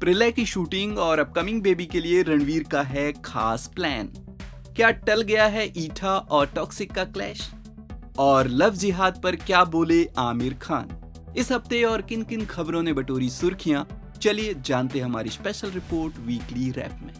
प्रलय की शूटिंग और अपकमिंग बेबी के लिए रणवीर का है खास प्लान। क्या टल गया है ईठा और टॉक्सिक का क्लैश? और लव जिहाद पर क्या बोले आमिर खान? इस हफ्ते और किन किन खबरों ने बटोरी सुर्खियां, चलिए जानते हैं हमारी स्पेशल रिपोर्ट वीकली रैप में।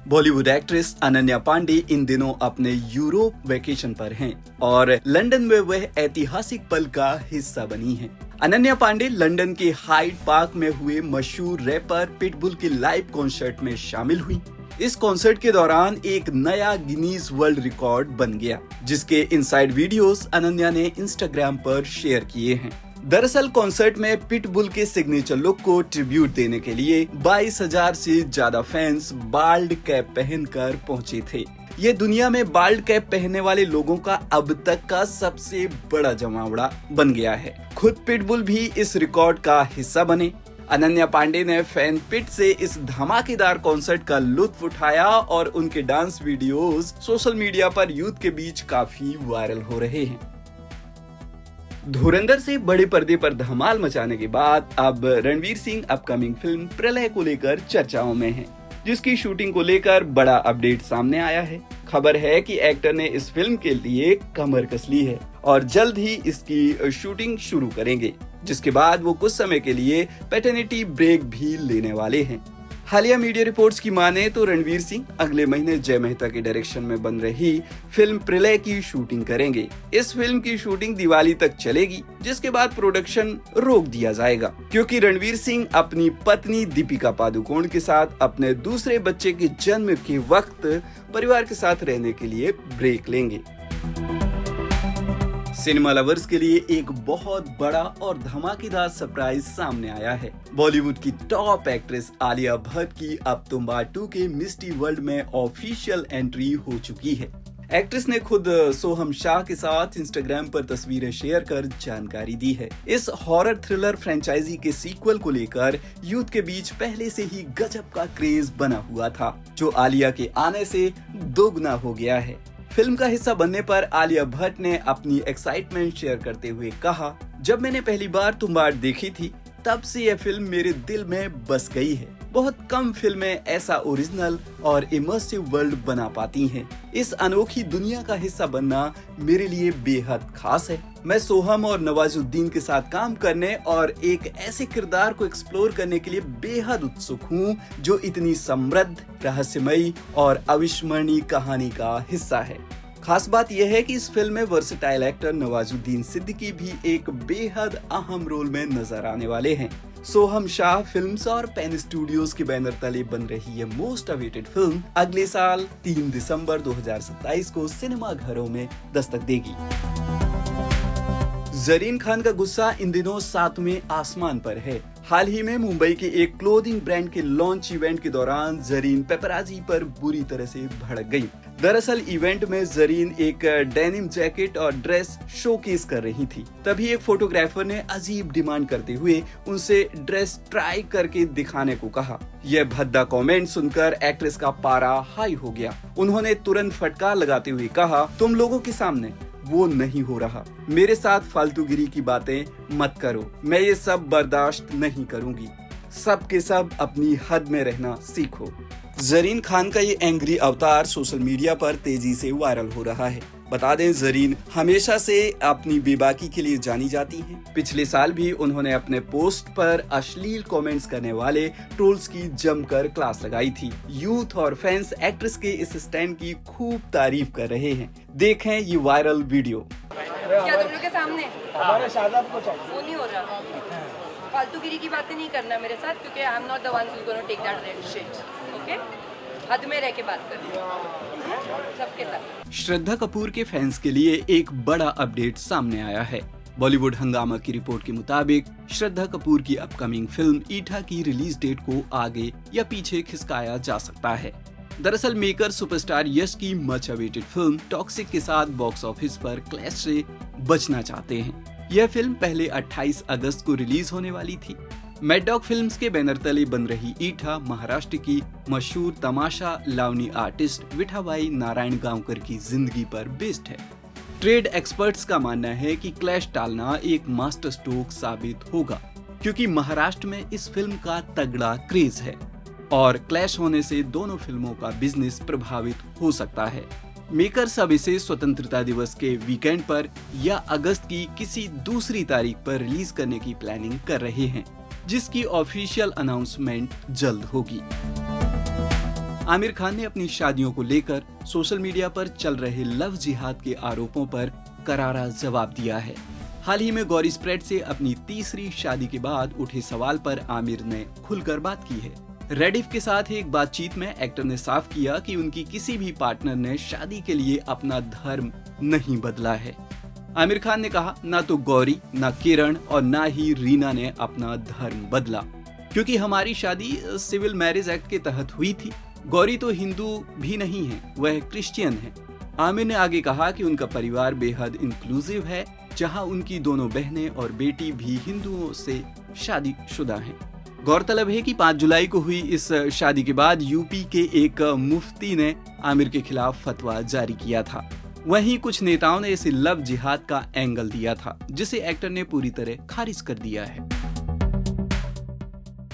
बॉलीवुड एक्ट्रेस अनन्या पांडे इन दिनों अपने यूरोप वेकेशन पर हैं और लंदन में वह ऐतिहासिक पल का हिस्सा बनी हैं। अनन्या पांडे लंदन के हाइड पार्क में हुए मशहूर रैपर पिटबुल के लाइव कॉन्सर्ट में शामिल हुई। इस कॉन्सर्ट के दौरान एक नया गिनीज वर्ल्ड रिकॉर्ड बन गया, जिसके इनसाइड वीडियोस अनन्या ने इंस्टाग्राम पर शेयर किए हैं। दरअसल कॉन्सर्ट में पिटबुल के सिग्नेचर लुक को ट्रिब्यूट देने के लिए 22,000 से ज्यादा फैंस बाल्ड कैप पहनकर पहुंचे थे। ये दुनिया में बाल्ड कैप पहनने वाले लोगों का अब तक का सबसे बड़ा जमावड़ा बन गया है। खुद पिटबुल भी इस रिकॉर्ड का हिस्सा बने। अनन्या पांडे ने फैन पिट से इस धमाकेदार कॉन्सर्ट का लुत्फ उठाया और उनके डांस वीडियोस सोशल मीडिया पर यूथ के बीच काफी वायरल हो रहे हैं। धुरंधर से बड़े पर्दे पर धमाल मचाने के बाद अब रणवीर सिंह अपकमिंग फिल्म प्रलय को लेकर चर्चाओं में हैं, जिसकी शूटिंग को लेकर बड़ा अपडेट सामने आया है। खबर है कि एक्टर ने इस फिल्म के लिए कमर कस ली है और जल्द ही इसकी शूटिंग शुरू करेंगे, जिसके बाद वो कुछ समय के लिए पैटर्निटी ब्रेक भी लेने वाले हैं। हालिया मीडिया रिपोर्ट्स की माने तो रणवीर सिंह अगले महीने जय मेहता के डायरेक्शन में बन रही फिल्म प्रलय की शूटिंग करेंगे। इस फिल्म की शूटिंग दिवाली तक चलेगी, जिसके बाद प्रोडक्शन रोक दिया जाएगा, क्योंकि रणवीर सिंह अपनी पत्नी दीपिका पादुकोण के साथ अपने दूसरे बच्चे के जन्म के वक्त परिवार के साथ रहने के लिए ब्रेक लेंगे। सिनेमा लवर्स के लिए एक बहुत बड़ा और धमाकेदार सरप्राइज सामने आया है। बॉलीवुड की टॉप एक्ट्रेस आलिया भट्ट की अब तुम्बाड 2 के मिस्टी वर्ल्ड में ऑफिशियल एंट्री हो चुकी है। एक्ट्रेस ने खुद सोहम शाह के साथ इंस्टाग्राम पर तस्वीरें शेयर कर जानकारी दी है। इस हॉरर थ्रिलर फ्रेंचाइजी के सीक्वल को लेकर यूथ के बीच पहले से ही गजब का क्रेज बना हुआ था, जो आलिया के आने से दोगुना हो गया है। फिल्म का हिस्सा बनने पर आलिया भट्ट ने अपनी एक्साइटमेंट शेयर करते हुए कहा, जब मैंने पहली बार तुम्बाड देखी थी तब से यह फिल्म मेरे दिल में बस गई है। बहुत कम फिल्में ऐसा ओरिजिनल और इमर्सिव वर्ल्ड बना पाती हैं। इस अनोखी दुनिया का हिस्सा बनना मेरे लिए बेहद खास है। मैं सोहम और नवाजुद्दीन के साथ काम करने और एक ऐसे किरदार को एक्सप्लोर करने के लिए बेहद उत्सुक हूँ, जो इतनी समृद्ध, रहस्यमयी और अविस्मरणीय कहानी का हिस्सा है। खास बात यह है कि इस फिल्म में वर्सेटाइल एक्टर नवाजुद्दीन सिद्दीकी भी एक बेहद अहम रोल में नजर आने वाले हैं। सोहम शाह फिल्म्स और पेन स्टूडियोज के बैनर तले बन रही यह मोस्ट अवेटेड फिल्म अगले साल 3 दिसंबर 2027 को सिनेमा घरों में दस्तक देगी। जरीन खान का गुस्सा इन दिनों 7वें आसमान पर है। हाल ही में मुंबई के एक क्लोथिंग ब्रांड के लॉन्च इवेंट के दौरान जरीन पेपराजी पर बुरी तरह से भड़क गई। दरअसल इवेंट में जरीन एक डेनिम जैकेट और ड्रेस शोकेस कर रही थी। तभी एक फोटोग्राफर ने अजीब डिमांड करते हुए उनसे ड्रेस ट्राई करके दिखाने को कहा। यह भद्दा कमेंट सुनकर एक्ट्रेस का पारा हाई हो गया। उन्होंने तुरंत फटकार लगाते हुए कहा, तुम लोगों के सामने वो नहीं हो रहा, मेरे साथ फालतूगिरी की बातें मत करो, मैं ये सब बर्दाश्त नहीं करूंगी। सब के सब अपनी हद में रहना सीखो। जरीन खान का ये एंग्री अवतार सोशल मीडिया पर तेजी से वायरल हो रहा है। बता दें, जरीन हमेशा से अपनी बेबाकी के लिए जानी जाती हैं। पिछले साल भी उन्होंने अपने पोस्ट पर अश्लील कमेंट्स करने वाले ट्रोल्स की जमकर क्लास लगाई थी। यूथ और फैंस एक्ट्रेस के इस स्टैंड की खूब तारीफ कर रहे हैं। देखें ये वायरल वीडियो। क्या तुम लोग के सामने हमारे शादाब को चाहिए। वो नहीं हो रहा, फालतूगिरी की बातें नहीं करना मेरे साथ, क्योंकि I am not the one who is gonna take that red shit. Okay, हद में रह के बात करनी सबके साथ। श्रद्धा कपूर के फैंस के लिए एक बड़ा अपडेट सामने आया है। बॉलीवुड हंगामा की रिपोर्ट के मुताबिक श्रद्धा कपूर की अपकमिंग फिल्म ईठा की रिलीज डेट को आगे या पीछे खिसकाया जा सकता है। दरअसल मेकर सुपरस्टार यश की मच अवेटेड फिल्म टॉक्सिक के साथ बॉक्स ऑफिस पर क्लैश से बचना चाहते हैं। यह फिल्म पहले 28 अगस्त को रिलीज होने वाली थी। मैड डॉग फिल्म्स के बैनर तले बन रही ईठा महाराष्ट्र की मशहूर तमाशा लावनी आर्टिस्ट विठाबाई नारायण गांवकर की जिंदगी पर बेस्ड है। ट्रेड एक्सपर्ट्स का मानना है कि क्लैश टालना एक मास्टर स्ट्रोक साबित होगा, क्योंकि महाराष्ट्र में इस फिल्म का तगड़ा क्रेज है और क्लैश होने से दोनों फिल्मों का बिजनेस प्रभावित हो सकता है। मेकर्स अब इसे स्वतंत्रता दिवस के वीकेंड पर या अगस्त की किसी दूसरी तारीख पर रिलीज करने की प्लानिंग कर रहे हैं, जिसकी ऑफिशियल अनाउंसमेंट जल्द होगी। आमिर खान ने अपनी शादियों को लेकर सोशल मीडिया पर चल रहे लव जिहाद के आरोपों पर करारा जवाब दिया है। हाल ही में गौरी स्प्रेड से अपनी तीसरी शादी के बाद उठे सवाल पर आमिर ने खुलकर बात की है। रेडिफ के साथ एक बातचीत में एक्टर ने साफ किया कि उनकी किसी भी पार्टनर ने शादी के लिए अपना धर्म नहीं बदला है। आमिर खान ने कहा, ना तो गौरी, ना किरण और ना ही रीना ने अपना धर्म बदला, क्योंकि हमारी शादी सिविल मैरिज एक्ट के तहत हुई थी। गौरी तो हिंदू भी नहीं है, वह क्रिश्चियन है। आमिर ने आगे कहा कि उनका परिवार बेहद इंक्लूसिव है, जहां उनकी दोनों बहनें और बेटी भी हिंदुओं से शादीशुदा हैं। गौरतलब है कि 5 जुलाई को हुई इस शादी के बाद यूपी के एक मुफ्ती ने आमिर के खिलाफ फतवा जारी किया था। वहीं कुछ नेताओं ने इसे लव जिहाद का एंगल दिया था, जिसे एक्टर ने पूरी तरह खारिज कर दिया है।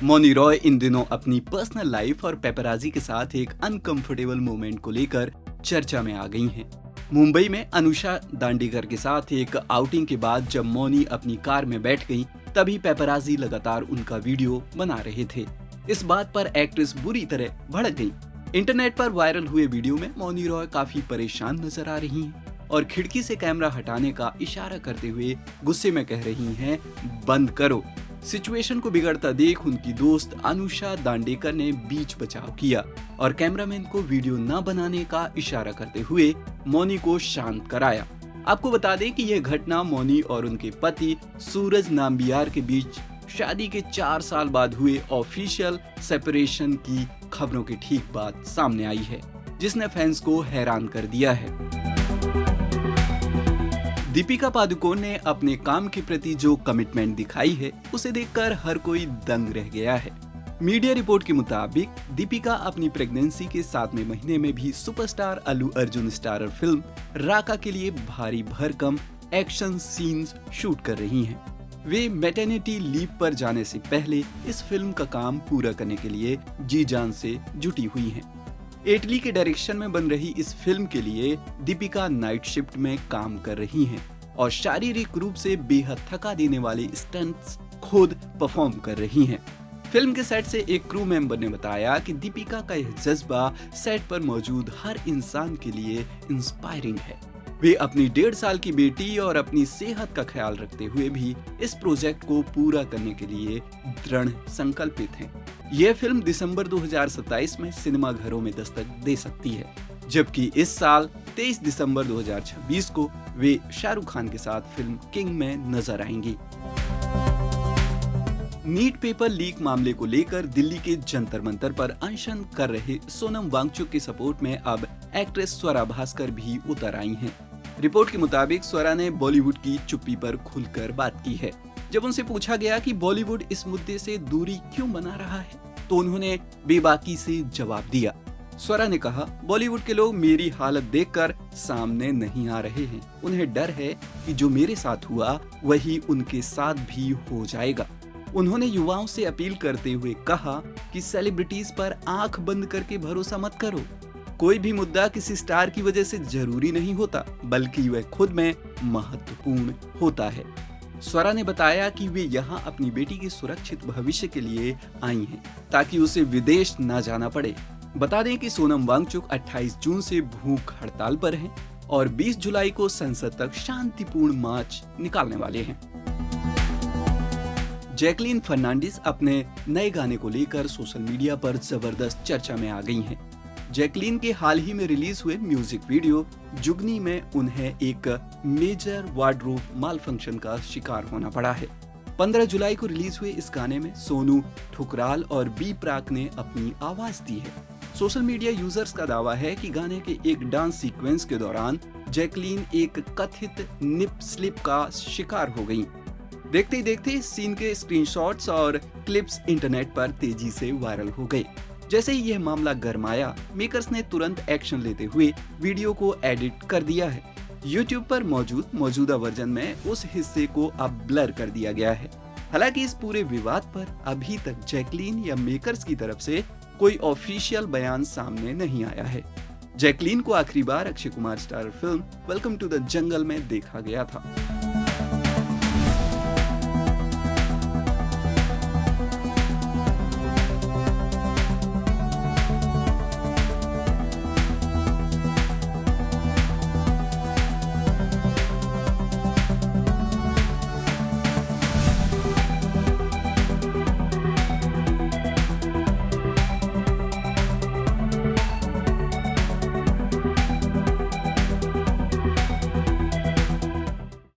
मौनी रॉय इन दिनों अपनी पर्सनल लाइफ और पेपराजी के साथ एक अनकंफर्टेबल मोमेंट को लेकर चर्चा में आ गई हैं। मुंबई में अनुषा दांडेकर के साथ एक आउटिंग के बाद जब मौनी अपनी कार में बैठ गईं, तभी पेपराजी लगातार उनका वीडियो बना रहे थे। इस बात पर एक्ट्रेस बुरी तरह भड़क गई। इंटरनेट पर वायरल हुए वीडियो में मौनी रॉय काफी परेशान नजर आ रही हैं और खिड़की से कैमरा हटाने का इशारा करते हुए गुस्से में कह रही हैं, बंद करो। सिचुएशन को बिगड़ता देख उनकी दोस्त अनुषा दांडेकर ने बीच बचाव किया और कैमरामैन को वीडियो न बनाने का इशारा करते हुए मौनी को शांत कराया। आपको बता दें कि यह घटना मौनी और उनके पति सूरज नाम्बियार के बीच शादी के 4 साल बाद हुए ऑफिशियल सेपरेशन की खबरों के ठीक बाद सामने आई है, जिसने फैंस को हैरान कर दिया है। दीपिका पादुकोण ने अपने काम के प्रति जो कमिटमेंट दिखाई है, उसे देखकर हर कोई दंग रह गया है। मीडिया रिपोर्ट के मुताबिक दीपिका अपनी प्रेगनेंसी के 7वें महीने में भी superstar Allu Arjun starrer film राका के लिए भारी भरकम एक्शन सीन्स शूट कर रही हैं। वे मैटरनिटी लीव पर जाने से पहले इस फिल्म का काम पूरा करने के लिए जी जान से जुटी हुई हैं। एटली के डायरेक्शन में बन रही इस फिल्म के लिए दीपिका नाइट शिफ्ट में काम कर रही हैं और शारीरिक रूप से बेहद थका देने वाले स्टंट्स खुद परफॉर्म कर रही हैं। फिल्म के सेट से एक क्रू मेंबर ने बताया कि दीपिका का यह जज्बा सेट पर मौजूद हर इंसान के लिए इंस्पायरिंग है। वे अपनी 1.5 साल की बेटी और अपनी सेहत का ख्याल रखते हुए भी इस प्रोजेक्ट को पूरा करने के लिए दृढ़ संकल्पित हैं। यह फिल्म दिसंबर 2027 में सिनेमाघरों में दस्तक दे सकती है, जबकि इस साल 23 दिसंबर 2026 को वे शाहरुख खान के साथ फिल्म किंग में नजर आएंगी। नीट पेपर लीक मामले को लेकर दिल्ली के जंतर मंतर पर अनशन कर रहे सोनम वांगचुक के सपोर्ट में अब एक्ट्रेस स्वरा भास्कर भी उतर आई हैं। रिपोर्ट के मुताबिक स्वरा ने बॉलीवुड की चुप्पी पर खुलकर बात की है। जब उनसे पूछा गया कि बॉलीवुड इस मुद्दे से दूरी क्यों बना रहा है, तो उन्होंने बेबाकी से जवाब दिया। स्वरा ने कहा, बॉलीवुड के लोग मेरी हालत देखकर सामने नहीं आ रहे हैं। उन्हें डर है कि जो मेरे साथ हुआ वही उनके साथ भी हो जाएगा। उन्होंने युवाओं से अपील करते हुए कहा कि सेलिब्रिटीज पर आंख बंद करके भरोसा मत करो। कोई भी मुद्दा किसी स्टार की वजह से जरूरी नहीं होता, बल्कि वह खुद में महत्वपूर्ण होता है। स्वरा ने बताया कि वे यहाँ अपनी बेटी के सुरक्षित भविष्य के लिए आई हैं, ताकि उसे विदेश न जाना पड़े। बता दें कि सोनम वांगचुक 28 जून से भूख हड़ताल पर हैं और 20 जुलाई को संसद तक शांतिपूर्ण मार्च निकालने वाले हैं। जैकलीन फर्नांडिस अपने नए गाने को लेकर सोशल मीडिया पर जबरदस्त चर्चा में आ गई हैं। जैकलीन के हाल ही में रिलीज हुए म्यूजिक वीडियो जुगनी में उन्हें एक मेजर वार्डरोब माल फंक्शन का शिकार होना पड़ा है। 15 जुलाई को रिलीज हुए इस गाने में सोनू ठुकराल और बी प्राक ने अपनी आवाज दी है। सोशल मीडिया यूजर्स का दावा है कि गाने के एक डांस सीक्वेंस के दौरान जैकलीन एक कथित निप स्लिप का शिकार हो गयी। देखते ही देखते इस सीन के स्क्रीनशॉट्स और क्लिप्स इंटरनेट पर तेजी से वायरल हो गए। जैसे ही यह मामला गरमाया, मेकर्स ने तुरंत एक्शन लेते हुए वीडियो को एडिट कर दिया है। YouTube पर मौजूद मौजूदा वर्जन में उस हिस्से को अब ब्लर कर दिया गया है। हालांकि इस पूरे विवाद पर अभी तक जैकलीन या मेकर्स की तरफ से कोई ऑफिशियल बयान सामने नहीं आया है। जैकलीन को आखिरी बार Akshay Kumar star film welcome to the jungle में देखा गया था।